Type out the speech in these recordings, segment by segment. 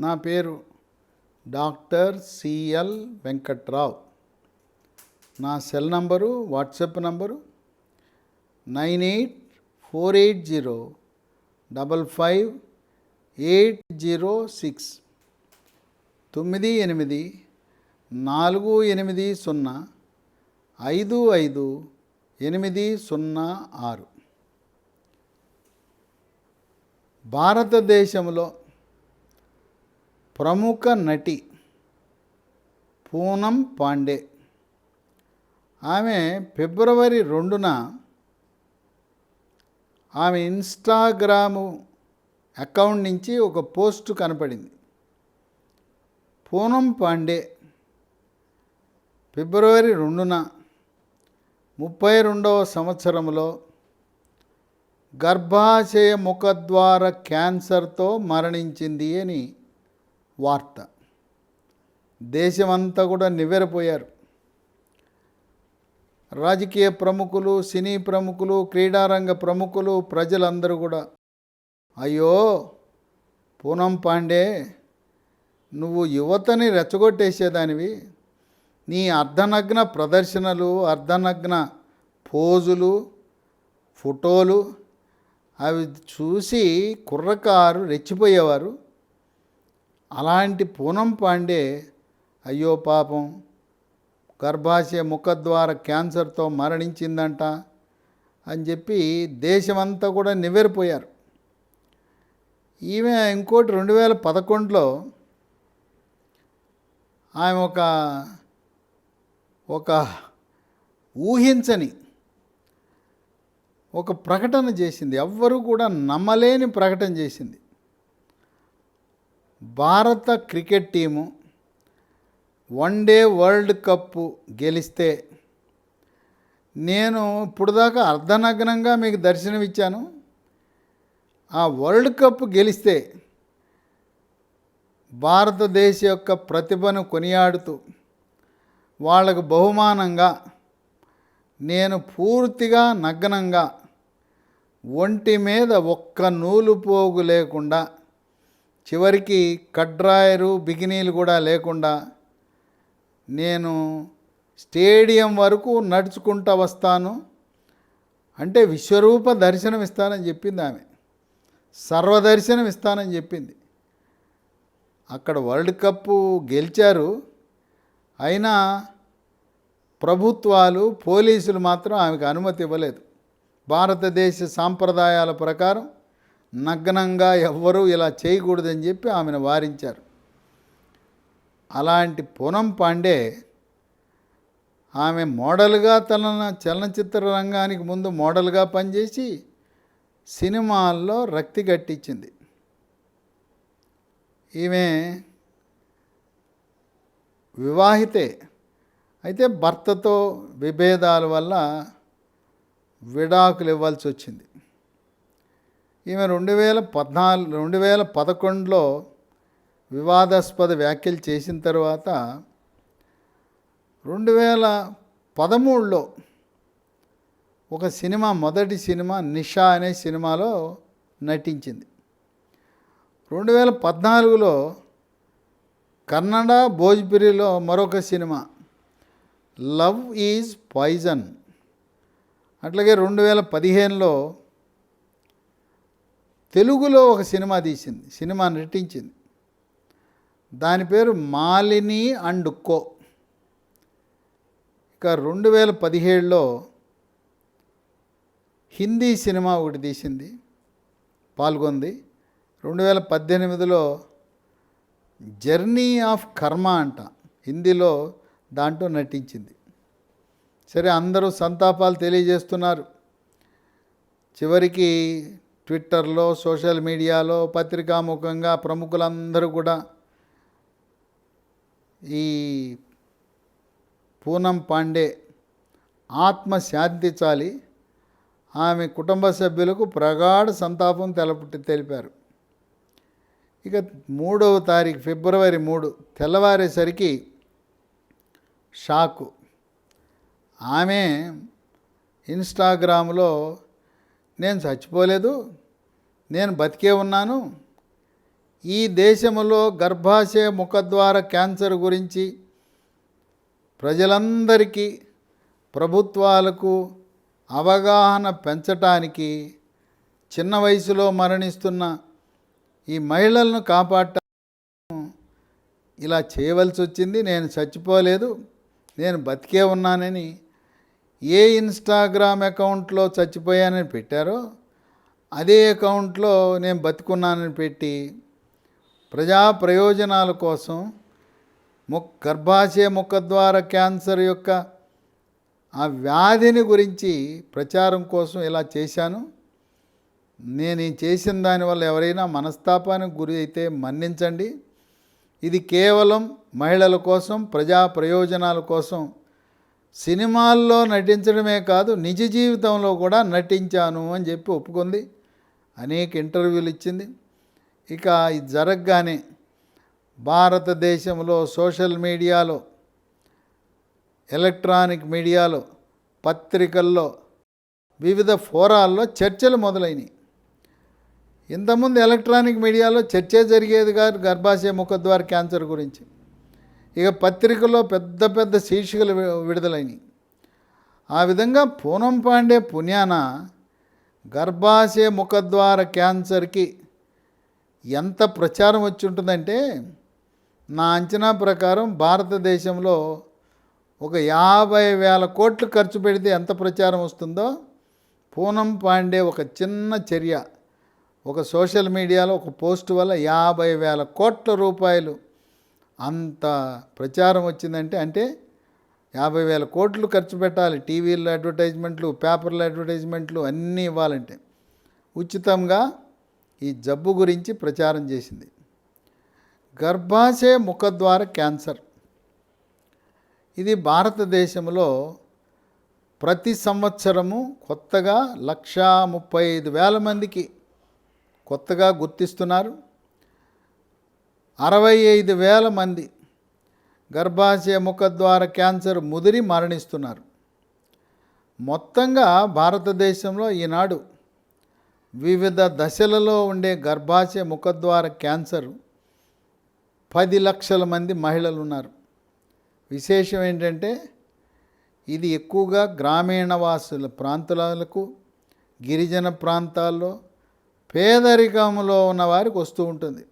నా పేరు doctor CL Venkatrao. నా సెల్ నంబరు, వాట్సాప్ నంబరు 9848055806 9848055806. భారతదేశంలో ప్రముఖ నటి పూనం పాండే. ఆమె ఫిబ్రవరి 2న ఆమె ఇన్స్టాగ్రాము అకౌంట్ నుంచి ఒక పోస్ట్ కనపడింది. పూనం పాండే ఫిబ్రవరి 2న 32వ సంవత్సరంలో గర్భాశయ ముఖద్వార క్యాన్సర్తో మరణించింది అని వార్త. దేశమంతా కూడా నివ్వెరపోయారు. రాజకీయ ప్రముఖులు, సినీ ప్రముఖులు, క్రీడారంగ ప్రముఖులు, ప్రజలందరూ కూడా అయ్యో పూనం పాండే, నువ్వు యువతని రెచ్చగొట్టేసేదానివి, నీ అర్ధనగ్న ప్రదర్శనలు, అర్ధనగ్న పోజులు, ఫోటోలు అవి చూసి కుర్రకారు రెచ్చిపోయేవారు. అలాంటి పూనం పాండే అయ్యో పాపం గర్భాశయ ముఖద్వార క్యాన్సర్తో మరణించిందంట అని చెప్పి దేశమంతా కూడా నివ్వెరపోయారు. ఈమె ఇంకోటి 2011లో ఆమె ఒక ఊహించని ఒక ప్రకటన చేసింది. ఎవ్వరూ కూడా నమ్మలేని ప్రకటన చేసింది. భారత cricket team one day world cup గెలిస్తే, నేను ఇప్పుడు దాకా అర్ధనగ్నంగా మీకు దర్శనమిచ్చాను, ఆ వరల్డ్ కప్ గెలిస్తే భారతదేశ యొక్క ప్రతిభను కొనియాడుతూ వాళ్ళకు బహుమానంగా నేను పూర్తిగా నగ్నంగా, ఒంటి మీద ఒక్క నూలు పోగు లేకుండా, చివరికి కడ్రాయరు బిగినీలు కూడా లేకుండా నేను స్టేడియం వరకు నడుచుకుంటూ వస్తాను అంటే విశ్వరూప దర్శనం ఇస్తానని చెప్పింది ఆమె. సర్వదర్శనం ఇస్తానని చెప్పింది. అక్కడ వరల్డ్ కప్ గెలిచారు. అయినా ప్రభుత్వాలు, పోలీసులు మాత్రం ఆమెకు అనుమతి ఇవ్వలేదు. భారతదేశ సాంప్రదాయాల ప్రకారం నగ్నంగా ఎవ్వరూ ఇలా చేయకూడదని చెప్పి ఆమెను వారించారు. అలాంటి పూనం పాండే ఆమె మోడల్గా చలనచిత్ర రంగానికి ముందు మోడల్గా పనిచేసి సినిమాల్లో రక్తి గట్టించింది. ఈమె వివాహితే, అయితే భర్తతో విభేదాల వల్ల విడాకులు ఇవ్వాల్సి వచ్చింది. ఈమె 2011లో వివాదాస్పద వ్యాఖ్యలు చేసిన తర్వాత 2013లో ఒక సినిమా, మొదటి సినిమా నిషా అనే సినిమాలో నటించింది. 2014లో కన్నడ, భోజ్పురిలో మరొక సినిమా లవ్ ఈజ్ పాయిజన్. అట్లాగే 2015లో తెలుగులో ఒక సినిమా తీసింది, సినిమా నటించింది. దాని పేరు మాలిని అండ్ కో. ఇక 2017లో హిందీ సినిమా ఒకటి తీసింది, పాల్గొంది. 2018లో జర్నీ ఆఫ్ కర్మ అంట హిందీలో, దాంట్లో నటించింది. సరే, అందరూ సంతాపాలు తెలియజేస్తున్నారు. చివరికి ట్విట్టర్లో, సోషల్ మీడియాలో, పత్రికాముఖంగా ప్రముఖులందరూ కూడా ఈ పూనం పాండే ఆత్మ శాంతించాలి, ఆమె కుటుంబ సభ్యులకు ప్రగాఢ సంతాపం తెలిపారు. ఇక 3వ తారీఖు ఫిబ్రవరి 3 తెల్లవారేసరికి షాకు. ఆమె ఇన్స్టాగ్రామ్లో నేను చచ్చిపోలేదు, నేను బతికే ఉన్నాను, ఈ దేశంలో గర్భాశయ ముఖద్వార క్యాన్సర్ గురించి ప్రజలందరికీ, ప్రభుత్వాలకు అవగాహన పెంచటానికి, చిన్న వయసులో మరణిస్తున్న ఈ మహిళలను కాపాడటం ఇలా చేయవలసి వచ్చింది. నేను చచ్చిపోలేదు, నేను బతికే ఉన్నానని ఏ ఇన్స్టాగ్రామ్ అకౌంట్లో చచ్చిపోయానని పెట్టారో అదే అకౌంట్లో నేను బతికున్నానని పెట్టి ప్రజా ప్రయోజనాల కోసం గర్భాశయ ముఖద్వార క్యాన్సర్ యొక్క ఆ వ్యాధిని గురించి ప్రచారం కోసం ఇలా చేశాను. నేను ఈ చేసిన దానివల్ల ఎవరైనా మనస్తాపానికి గురి అయితే మన్నించండి. ఇది కేవలం మహిళల కోసం, ప్రజా ప్రయోజనాల కోసం సినిమాల్లో నటించడమే కాదు, నిజ జీవితంలో కూడా నటించాను అని చెప్పి ఒప్పుకుంది. అనేక ఇంటర్వ్యూలు ఇచ్చింది. ఇక ఇది జరగగానే భారతదేశంలో సోషల్ మీడియాలో, ఎలక్ట్రానిక్ మీడియాలో, పత్రికల్లో, వివిధ ఫోరాల్లో చర్చలు మొదలైనవి. ఇంతకుముందు ఎలక్ట్రానిక్ మీడియాలో చర్చే జరిగేది కాదు గర్భాశయ ముఖద్వార క్యాన్సర్ గురించి. ఇక పత్రికల్లో పెద్ద పెద్ద శీర్షికలు విడుదలైనవి. ఆ విధంగా పూనం పాండే పుణ్యాన గర్భాశయ ముఖద్వార క్యాన్సర్కి ఎంత ప్రచారం వచ్చి ఉంటుందంటే, నా అంచనా ప్రకారం భారతదేశంలో ఒక 50,000 కోట్లు ఖర్చు పెడితే ఎంత ప్రచారం వస్తుందో, పూనం పాండే ఒక చిన్న చర్య, ఒక సోషల్ మీడియాలో ఒక పోస్ట్ వల్ల 50,000 కోట్ల రూపాయలు అంత ప్రచారం వచ్చిందంటే, అంటే 50,000 కోట్లు ఖర్చు పెట్టాలి. టీవీల్లో అడ్వర్టైజ్మెంట్లు, పేపర్ల అడ్వర్టైజ్మెంట్లు అన్నీ ఇవ్వాలంటే. ఉచితంగా ఈ జబ్బు గురించి ప్రచారం చేసింది. గర్భాశయ ముఖద్వార క్యాన్సర్ ఇది భారతదేశంలో ప్రతి సంవత్సరము కొత్తగా 135,000 మందికి కొత్తగా గుర్తిస్తున్నారు. 65,000 మంది గర్భాశయ ముఖద్వార క్యాన్సర్ ముదిరి మరణిస్తున్నారు. మొత్తంగా భారతదేశంలో ఈనాడు వివిధ దశలలో ఉండే గర్భాశయ ముఖద్వార క్యాన్సర్ 10 లక్షల మంది మహిళలు ఉన్నారు. విశేషం ఏంటంటే, ఇది ఎక్కువగా గ్రామీణ వాసుల ప్రాంతాలకు, గిరిజన ప్రాంతాల్లో పేదరికంలో ఉన్న వారికి వస్తూ ఉంటుంది.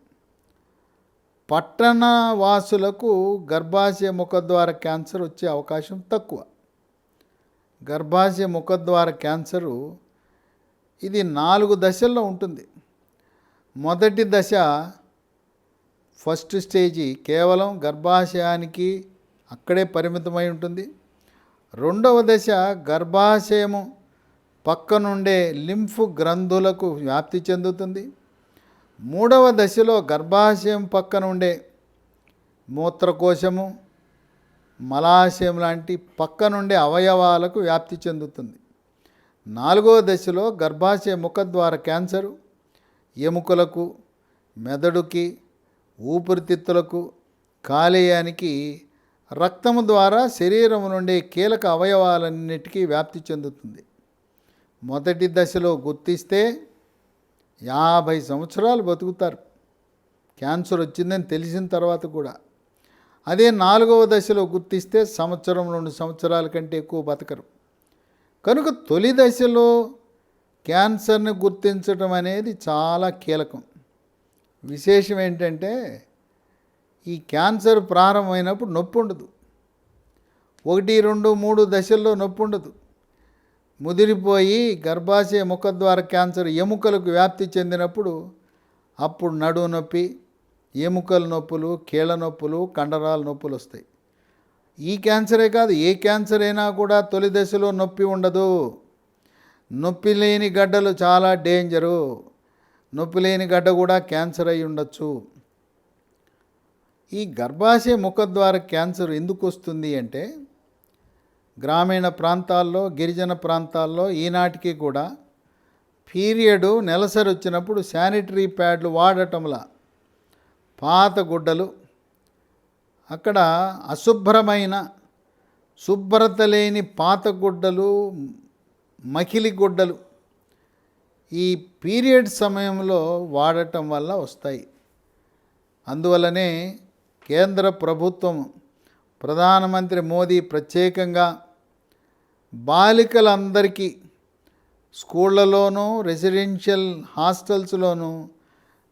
పట్టణ వాసులకు గర్భాశయ ముఖద్వార క్యాన్సర్ వచ్చే అవకాశం తక్కువ. గర్భాశయ ముఖద్వార క్యాన్సరు ఇది 4 దశల్లో ఉంటుంది. మొదటి దశ, ఫస్ట్ స్టేజీ, కేవలం గర్భాశయానికి అక్కడే పరిమితమై ఉంటుంది. రెండవ దశ గర్భాశయము పక్కనుండే లింఫ్ గ్రంథులకు వ్యాప్తి చెందుతుంది. మూడవ దశలో గర్భాశయం పక్కన ఉండే మూత్రకోశము, మలాశయం లాంటి పక్కనుండే అవయవాలకు వ్యాప్తి చెందుతుంది. నాలుగవ దశలో గర్భాశయ ముఖద్వార క్యాన్సరు ఎముకలకు, మెదడుకి, ఊపిరితిత్తులకు, కాలేయానికి రక్తము ద్వారా శరీరం నుండి కీలక అవయవాలన్నిటికీ వ్యాప్తి చెందుతుంది. మొదటి దశలో గుర్తిస్తే 50 సంవత్సరాలు బతుకుతారు క్యాన్సర్ వచ్చిందని తెలిసిన తర్వాత కూడా. అదే 4వ దశలో గుర్తిస్తే 1-2 సంవత్సరాల కంటే ఎక్కువ బతకరు. కనుక తొలి దశలో క్యాన్సర్ని గుర్తించడం అనేది చాలా కీలకం. విశేషం ఏంటంటే, ఈ క్యాన్సర్ ప్రారంభమైనప్పుడు నొప్పి ఉండదు. 1, 2, 3 దశల్లో నొప్పి ఉండదు. ముదిరిపోయి గర్భాశయ ముఖద్వార క్యాన్సర్ ఎముకలకు వ్యాప్తి చెందినప్పుడు అప్పుడు నడుము నొప్పి, ఎముకల నొప్పులు, కీళ్ళ నొప్పులు, కండరాల నొప్పులు వస్తాయి. ఈ క్యాన్సరే కాదు, ఏ క్యాన్సర్ అయినా కూడా తొలి దశలో నొప్పి ఉండదు. నొప్పి లేని గడ్డలు చాలా డేంజరు. నొప్పి లేని గడ్డ కూడా క్యాన్సర్ అయి ఉండొచ్చు. ఈ గర్భాశయ ముఖద్వార క్యాన్సర్ ఎందుకు వస్తుంది అంటే, గ్రామీణ ప్రాంతాల్లో, గిరిజన ప్రాంతాల్లో ఈనాటికి కూడా పీరియడ్ నెలసరి వచ్చినప్పుడు శానిటరీ ప్యాడ్లు వాడటంలా పాత గుడ్డలు, అక్కడ అశుభ్రమైన, శుభ్రత లేని పాత గుడ్డలు, మకిలి గుడ్డలు ఈ పీరియడ్ సమయంలో వాడటం వల్ల వస్తాయి. అందువల్లనే కేంద్ర ప్రభుత్వం ప్రధానమంత్రి మోదీ ప్రత్యేకంగా బాలికలందరికీ స్కూళ్ళలోనూ రెసిడెన్షియల్ హాస్టల్స్లోనూ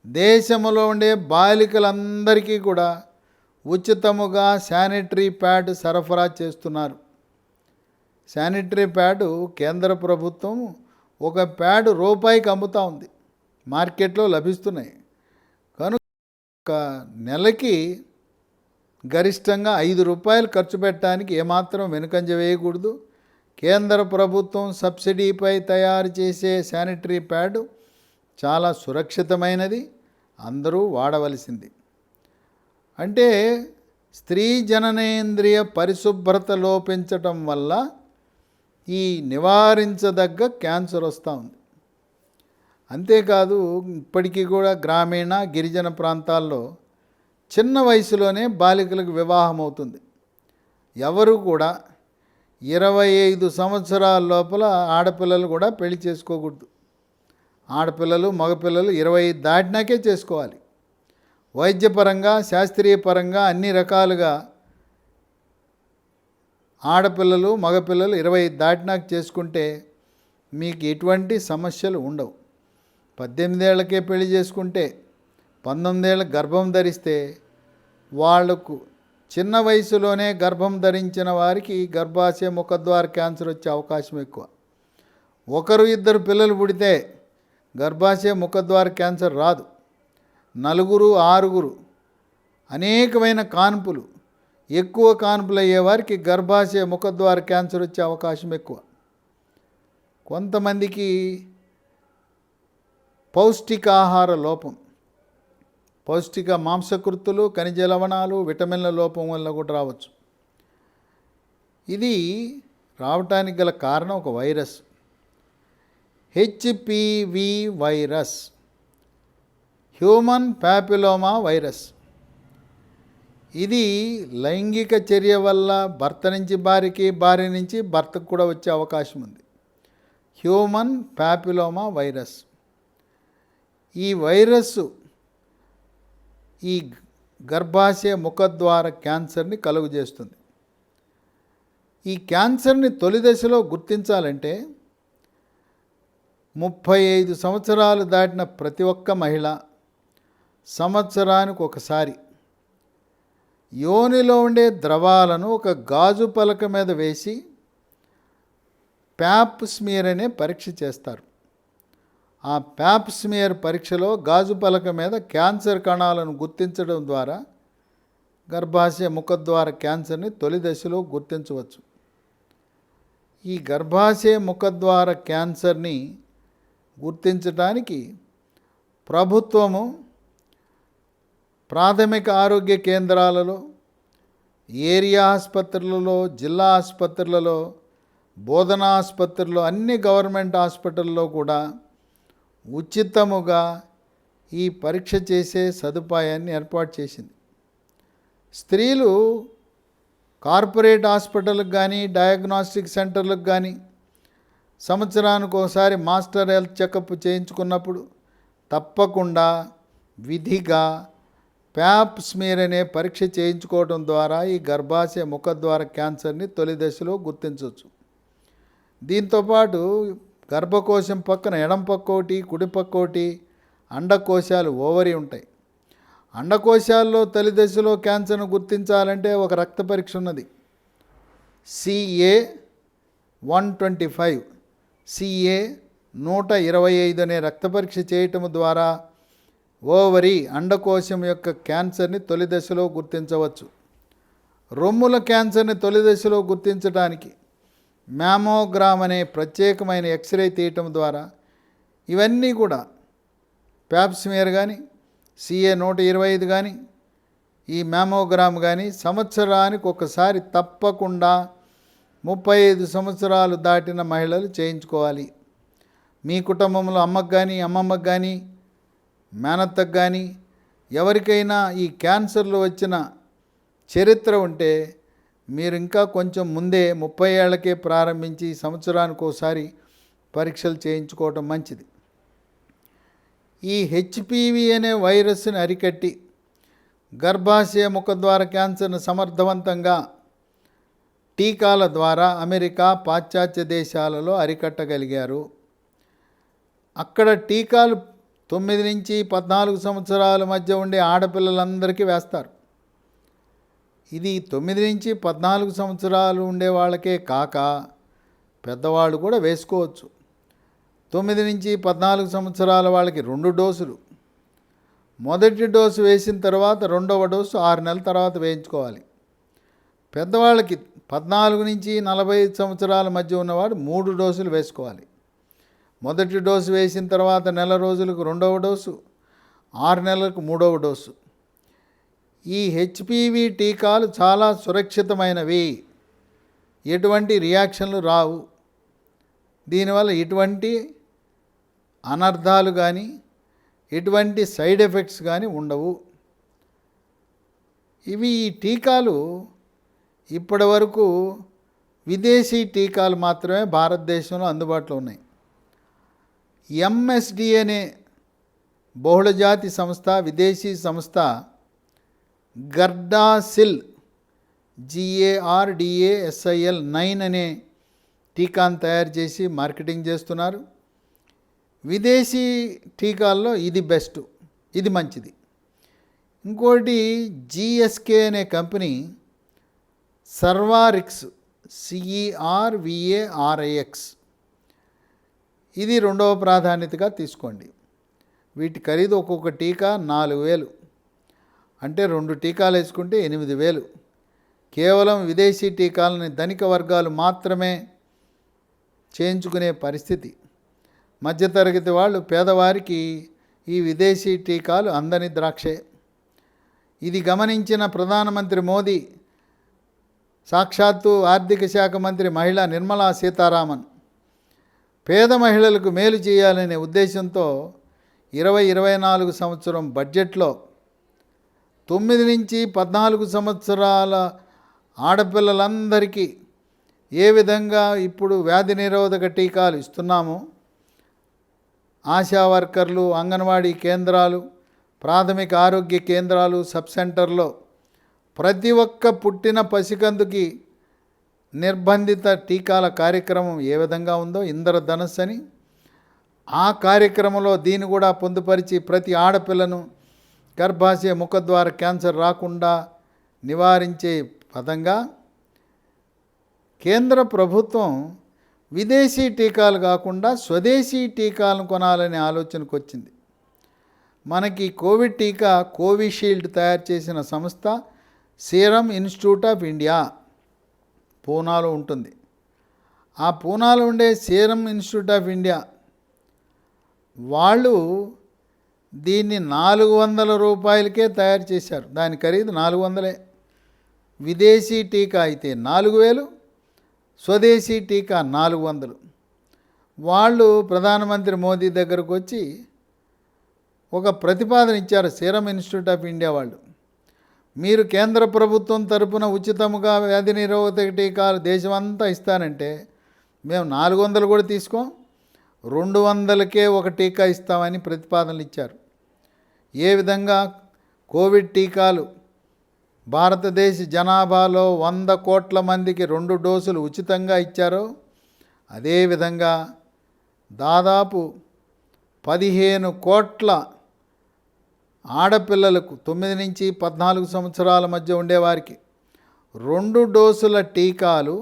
దేశంలో ఉండే బాలికలందరికీ కూడా ఉచితముగా శానిటరీ ప్యాడ్ సరఫరా చేస్తున్నారు. శానిటరీ ప్యాడు కేంద్ర ప్రభుత్వం ఒక ప్యాడ్ రూపాయికి అమ్ముతూ ఉంది, మార్కెట్లో లభిస్తున్నాయి. కనుక ఒక నెలకి గరిష్టంగా 5 రూపాయలు ఖర్చు పెట్టడానికి ఏమాత్రం వెనుకంజ వేయకూడదు. కేంద్ర ప్రభుత్వం సబ్సిడీపై తయారు చేసే శానిటరీ ప్యాడ్ చాలా సురక్షితమైనది, అందరూ వాడవలసింది. అంటే స్త్రీ జననేంద్రియ పరిశుభ్రత లోపించటం వల్ల ఈ నివారించదగ్గ క్యాన్సర్ వస్తూ ఉంది. అంతేకాదు ఇప్పటికీ కూడా గ్రామీణ గిరిజన ప్రాంతాల్లో చిన్న వయసులోనే బాలికలకు వివాహం అవుతుంది. ఎవరు కూడా 25 సంవత్సరాల లోపల ఆడపిల్లలు కూడా పెళ్లి చేసుకోకూడదు. ఆడపిల్లలు మగపిల్లలు 25 దాటినాకే చేసుకోవాలి. వైద్యపరంగా శాస్త్రీయ పరంగా అన్ని రకాలుగా ఆడపిల్లలు మగపిల్లలు 25 దాటినాక చేసుకుంటే మీకు ఎటువంటి సమస్యలు ఉండవు. 18 ఏళ్లకే పెళ్లి చేసుకుంటే 19 ఏళ్ళ గర్భం ధరిస్తే వాళ్లకు చిన్న వయసులోనే గర్భం ధరించిన వారికి గర్భాశయ ముఖద్వార క్యాన్సర్ వచ్చే అవకాశం ఎక్కువ. 1-2 పిల్లలు పుడితే గర్భాశయ ముఖద్వార క్యాన్సర్ రాదు. 4-6 అనేకమైన కాన్పులు, ఎక్కువ కాన్పులు అయ్యేవారికి గర్భాశయ ముఖద్వార క్యాన్సర్ వచ్చే అవకాశం ఎక్కువ. కొంతమందికి పౌష్టికాహార లోపం, పౌష్టిక మాంసకృతులు, ఖనిజ లవణాలు, విటమిన్ల లోపం వల్ల కూడా రావచ్చు. ఇది రావటానికి గల కారణం ఒక virus, HPV virus, human papilloma virus. ఇది లైంగిక చర్య వల్ల భర్త నుంచి భార్యకి, భార్య నుంచి భర్తకు కూడా వచ్చే అవకాశం ఉంది. Human papilloma virus. ఈ వైరస్ ఈ గర్భాశయ ముఖద్వార క్యాన్సర్ని కలుగజేస్తుంది. ఈ క్యాన్సర్ని తొలి దశలో గుర్తించాలంటే 35 సంవత్సరాలు దాటిన ప్రతి ఒక్క మహిళ సంవత్సరానికి ఒకసారి యోనిలో ఉండే ద్రవాలను ఒక గాజు పలక మీద వేసి ప్యాప్ స్మియర్ అనే పరీక్ష చేస్తారు. ఆ ప్యాప్ స్మియర్ పరీక్షలో గాజు పలక మీద క్యాన్సర్ కణాలను గుర్తించడం ద్వారా గర్భాశయ ముఖద్వార క్యాన్సర్ని తొలి దశలో గుర్తించవచ్చు. ఈ గర్భాశయ ముఖద్వార క్యాన్సర్ని గుర్తించడానికి ప్రభుత్వము ప్రాథమిక ఆరోగ్య కేంద్రాలలో, ఏరియా ఆసుపత్రులలో, జిల్లా ఆసుపత్రులలో, బోధనా ఆసుపత్రుల్లో, అన్ని గవర్నమెంట్ హాస్పిటల్లో కూడా ఉచితముగా ఈ పరీక్ష చేసే సదుపాయాన్ని ఏర్పాటు చేసింది. స్త్రీలు కార్పొరేట్ హాస్పిటల్కి కానీ, డయాగ్నోస్టిక్ సెంటర్లకు కానీ సంవత్సరానికి ఒకసారి మాస్టర్ హెల్త్ చెకప్ చేయించుకున్నప్పుడు తప్పకుండా విధిగా ప్యాప్ స్మియర్ అనే పరీక్ష చేయించుకోవడం ద్వారా ఈ గర్భాశయ ముఖద్వార క్యాన్సర్ని తొలి దశలో గుర్తించవచ్చు. దీంతోపాటు గర్భకోశం పక్కన ఎడం పక్క ఒకటి, కుడి పక్క ఒకటి అండకోశాలు, ఓవరీ ఉంటాయి. అండకోశాల్లో తొలి దశలో క్యాన్సర్ను గుర్తించాలంటే ఒక రక్త పరీక్ష ఉన్నది, CA-125, CA-125 అనే రక్త పరీక్ష చేయటం ద్వారా ఓవరీ అండకోశం యొక్క క్యాన్సర్ని తొలి దశలో గుర్తించవచ్చు. రొమ్ముల క్యాన్సర్ని తొలి దశలో గుర్తించడానికి మ్యామోగ్రామ్ అనే ప్రత్యేకమైన ఎక్స్రే తీయటం ద్వారా ఇవన్నీ కూడా ప్యాప్ స్మియర్ కానీ, CA-125 కానీ, ఈ మ్యామోగ్రామ్ కానీ సంవత్సరానికి ఒకసారి తప్పకుండా 35 సంవత్సరాలు దాటిన మహిళలు చేయించుకోవాలి. మీ కుటుంబంలో అమ్మకు కానీ, అమ్మమ్మకు కానీ, మేనత్తకు కానీ ఎవరికైనా ఈ క్యాన్సర్లు వచ్చిన చరిత్ర ఉంటే మీరు ఇంకా కొంచెం ముందే 30 ఏళ్లకే ప్రారంభించి సంవత్సరానికి ఒకసారి పరీక్షలు చేయించుకోవటం మంచిది. ఈ హెచ్పివి అనే వైరస్ని అరికట్టి గర్భాశయ ముఖద్వార క్యాన్సర్ను సమర్థవంతంగా టీకాల ద్వారా అమెరికా, పాశ్చాత్య దేశాలలో అరికట్టగలిగారు. అక్కడ టీకాలు 9 నుంచి 14 సంవత్సరాల మధ్య ఉండే ఆడపిల్లలందరికీ వేస్తారు. ఇది 9 నుంచి 14 సంవత్సరాలు ఉండే వాళ్ళకే కాక పెద్దవాళ్ళు కూడా వేసుకోవచ్చు. 9 నుంచి 14 సంవత్సరాల వాళ్ళకి 2 డోసులు. మొదటి డోసు వేసిన తర్వాత రెండవ డోసు 6 నెలల తర్వాత వేయించుకోవాలి. పెద్దవాళ్ళకి 14 నుంచి 45 సంవత్సరాల మధ్య ఉన్నవాడు 3 డోసులు వేసుకోవాలి. మొదటి డోసు వేసిన తర్వాత నెల రోజులకు రెండవ డోసు, 6 నెలలకు మూడవ డోసు. ఈ హెచ్పివి టీకాలు చాలా సురక్షితమైనవి. ఎటువంటి రియాక్షన్లు రావు. దీనివల్ల ఎటువంటి అనర్థాలు కానీ ఎటువంటి సైడ్ ఎఫెక్ట్స్ కానీ ఉండవు. ఈ టీకాలు ఇప్పటి వరకు విదేశీ టీకాలు మాత్రమే భారతదేశంలో అందుబాటులో ఉన్నాయి. ఎంఎస్డి అనే బహుళజాతి సంస్థ, విదేశీ సంస్థ గర్డాసిల్ GARDASIL 9 అనే టీకాను తయారు చేసి మార్కెటింగ్ చేస్తున్నారు. విదేశీ టీకాల్లో ఇది బెస్ట్, ఇది మంచిది. ఇంకోటి GSK అనే కంపెనీ సర్వారిక్స్ CERVARIX, ఇది రెండవ ప్రాధాన్యతగా తీసుకోండి. వీటి ఖరీదు ఒక్కొక్క టీకా 4,000, అంటే 2 టీకాలు వేసుకుంటే 8,000. కేవలం విదేశీ టీకాలని ధనిక వర్గాలు మాత్రమే చేయించుకునే పరిస్థితి. మధ్యతరగతి వాళ్ళు, పేదవారికి ఈ విదేశీ టీకాలు అందని ద్రాక్షే. ఇది గమనించిన ప్రధానమంత్రి మోదీ, సాక్షాత్తు ఆర్థిక శాఖ మంత్రి మహిళా నిర్మలా సీతారామన్ పేద మహిళలకు మేలు చేయాలనే ఉద్దేశంతో 2024 సంవత్సరం బడ్జెట్లో 9 నుంచి 14 సంవత్సరాల ఆడపిల్లలందరికీ ఏ విధంగా ఇప్పుడు వ్యాధి నిరోధక టీకాలు ఇస్తున్నామో, ఆశా వర్కర్లు, అంగన్వాడీ కేంద్రాలు, ప్రాథమిక ఆరోగ్య కేంద్రాలు, సబ్ సెంటర్లో ప్రతి ఒక్క పుట్టిన పసికందుకి నిర్బంధిత టీకాల కార్యక్రమం ఏ విధంగా ఉందో, ఇంద్రధనస్సు అని, ఆ కార్యక్రమంలో దీన్ని కూడా పొందుపరిచి ప్రతి ఆడపిల్లను గర్భాశయ ముఖద్వార క్యాన్సర్ రాకుండా నివారించే పదంగా కేంద్ర ప్రభుత్వం విదేశీ టీకాలు కాకుండా స్వదేశీ టీకాలను కొనాలనే ఆలోచనకు వచ్చింది. మనకి కోవిడ్ టీకా కోవిషీల్డ్ తయారు చేసిన సంస్థ సీరం ఇన్స్టిట్యూట్ ఆఫ్ ఇండియా పూనాలో ఉంటుంది. ఆ పూనాలో ఉండే సీరం ఇన్స్టిట్యూట్ ఆఫ్ ఇండియా వాళ్ళు దీన్ని 400 రూపాయలకే తయారు చేశారు. దాని ఖరీదు 400. విదేశీ టీకా అయితే 4,000, స్వదేశీ టీకా 400. వాళ్ళు ప్రధానమంత్రి మోదీ దగ్గరకు వచ్చి ఒక ప్రతిపాదన ఇచ్చారు. సీరం ఇన్స్టిట్యూట్ ఆఫ్ ఇండియా వాళ్ళు, మీరు కేంద్ర ప్రభుత్వం తరపున ఉచితంగా వ్యాధి నిరోధక టీకాలు దేశమంతా ఇస్తానంటే మేము 400 కూడా తీసుకోం, 200కే ఒక టీకా ఇస్తామని ప్రతిపాదనలు ఇచ్చారు. ఏ విధంగా కోవిడ్ టీకాలు భారతదేశ జనాభాలో 100 కోట్ల మందికి 2 డోసులు ఉచితంగా ఇచ్చారో, అదేవిధంగా దాదాపు 15 కోట్ల ఆడపిల్లలకు 9 నుంచి 14 సంవత్సరాల మధ్య ఉండేవారికి 2 డోసుల టీకాలు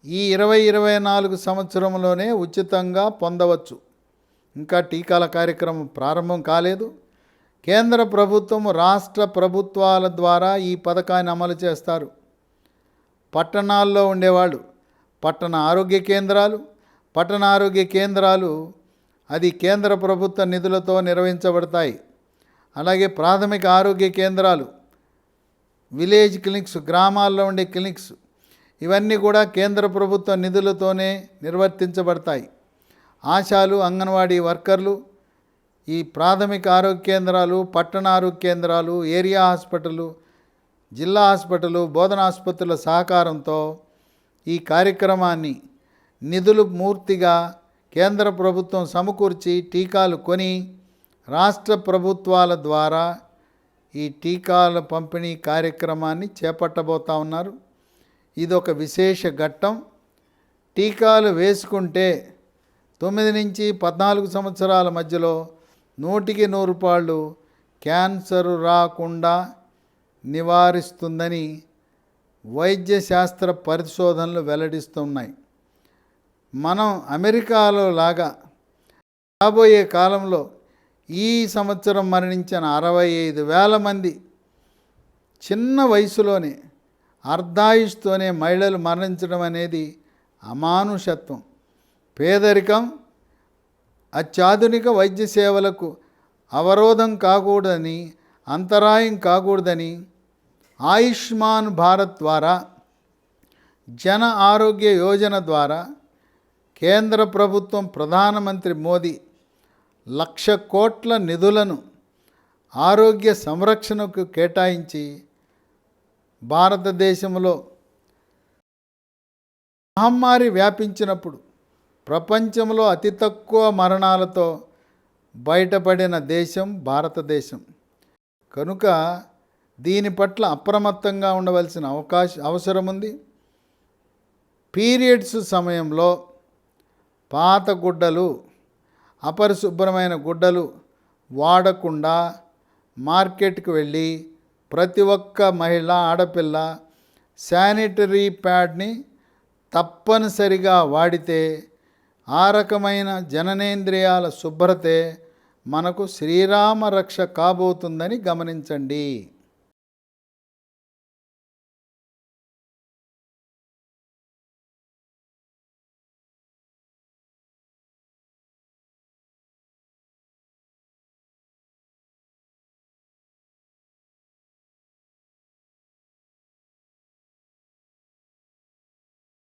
ఈ 2024 సంవత్సరంలోనే ఉచితంగా పొందవచ్చు. ఇంకా టీకాల కార్యక్రమం ప్రారంభం కాలేదు. కేంద్ర ప్రభుత్వం, రాష్ట్ర ప్రభుత్వాల ద్వారా ఈ పథకాన్ని అమలు చేస్తారు. పట్టణాల్లో ఉండేవాళ్ళు పట్టణ ఆరోగ్య కేంద్రాలు అది కేంద్ర ప్రభుత్వ నిధులతో నిర్వహించబడతాయి. అలాగే ప్రాథమిక ఆరోగ్య కేంద్రాలు, విలేజ్ క్లినిక్స్, గ్రామాల్లో ఉండే క్లినిక్స్, ఇవన్నీ కూడా కేంద్ర ప్రభుత్వ నిధులతోనే నిర్వర్తించబడతాయి. ఆశాలు, అంగన్వాడీ వర్కర్లు, ఈ ప్రాథమిక ఆరోగ్య కేంద్రాలు, పట్టణ ఆరోగ్య కేంద్రాలు, ఏరియా హాస్పిటళ్ళు, జిల్లా హాస్పిటళ్ళు, బోధన ఆసుపత్రుల సహకారంతో ఈ కార్యక్రమాన్ని నిధులు పూర్తిగా కేంద్ర ప్రభుత్వం సమకూర్చి టీకాలు కొని రాష్ట్ర ప్రభుత్వాల ద్వారా ఈ టీకాల పంపిణీ కార్యక్రమాన్ని చేపట్టబోతా ఉన్నారు. ఇదొక విశేష ఘట్టం. టీకాలు వేసుకుంటే 9 నుంచి 14 సంవత్సరాల మధ్యలో 100కి 100 రూపాయలు క్యాన్సరు రాకుండా నివారిస్తుందని వైద్య శాస్త్ర పరిశోధనలు వెల్లడిస్తున్నాయి. మనం అమెరికాలో లాగా రాబోయే కాలంలో ఈ సంవత్సరం మరణించిన 65,000 మంది చిన్న వయసులోనే అర్ధాయుస్తోనే మహిళలు మరణించడం అనేది అమానుషత్వం. పేదరికం అత్యాధునిక వైద్య సేవలకు అవరోధం కాకూడదని, అంతరాయం కాకూడదని ఆయుష్మాన్ భారత్ ద్వారా, జన ఆరోగ్య యోజన ద్వారా కేంద్ర ప్రభుత్వం ప్రధానమంత్రి మోదీ 1,00,000 కోట్ల నిధులను ఆరోగ్య సంరక్షణకు కేటాయించి భారతదేశంలో మహమ్మారి వ్యాపించినప్పుడు ప్రపంచంలో అతి తక్కువ మరణాలతో బయటపడిన దేశం భారతదేశం. కనుక దీని పట్ల అప్రమత్తంగా ఉండవలసిన అవసరం ఉంది. పీరియడ్స్ సమయంలో పాత గుడ్డలు, అపరిశుభ్రమైన గుడ్డలు వాడకుండా మార్కెట్కి వెళ్ళి ప్రతి ఒక్క మహిళ, ఆడపిల్ల శానిటరీ ప్యాడ్ని తప్పనిసరిగా వాడితే ఆ రకమైన జననేంద్రియాల శుభ్రతే మనకు శ్రీరామ రక్ష కాబోతుందని గమనించండి.